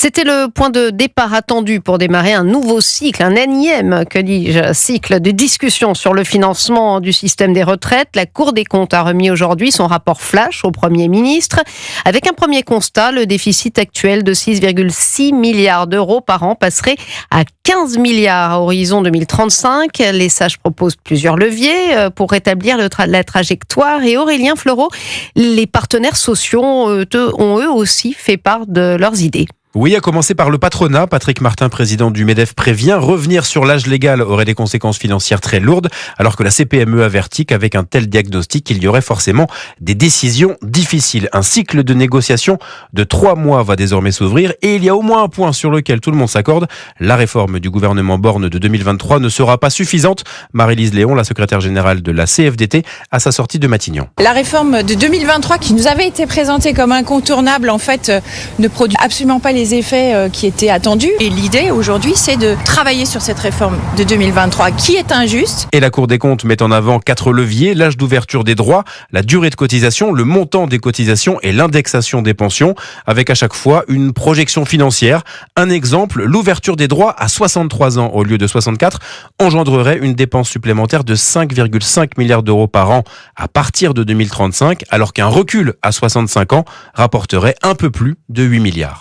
C'était le point de départ attendu pour démarrer un nouveau cycle, un énième, cycle de discussion sur le financement du système des retraites. La Cour des comptes a remis aujourd'hui son rapport flash au Premier ministre. Avec un premier constat, le déficit actuel de 6,6 milliards d'euros par an passerait à 15 milliards à horizon 2035. Les sages proposent plusieurs leviers pour rétablir la trajectoire. Et Aurélien Fleureau, les partenaires sociaux ont eux aussi fait part de leurs idées. Oui, à commencer par le patronat. Patrick Martin, président du MEDEF, prévient revenir sur l'âge légal aurait des conséquences financières très lourdes, alors que la CPME avertit qu'avec un tel diagnostic, il y aurait forcément des décisions difficiles. Un cycle de négociation de 3 mois va désormais s'ouvrir et il y a au moins un point sur lequel tout le monde s'accorde. La réforme du gouvernement Borne de 2023 ne sera pas suffisante. Marie-Lise Léon, la secrétaire générale de la CFDT, à sa sortie de Matignon. La réforme de 2023 qui nous avait été présentée comme incontournable, en fait, ne produit absolument pas les effets qui étaient attendus. Et l'idée aujourd'hui, c'est de travailler sur cette réforme de 2023 qui est injuste. Et la Cour des comptes met en avant 4 leviers: l'âge d'ouverture des droits, la durée de cotisation, le montant des cotisations et l'indexation des pensions, avec à chaque fois une projection financière. Un exemple, l'ouverture des droits à 63 ans au lieu de 64 engendrerait une dépense supplémentaire de 5,5 milliards d'euros par an à partir de 2035, alors qu'un recul à 65 ans rapporterait un peu plus de 8 milliards.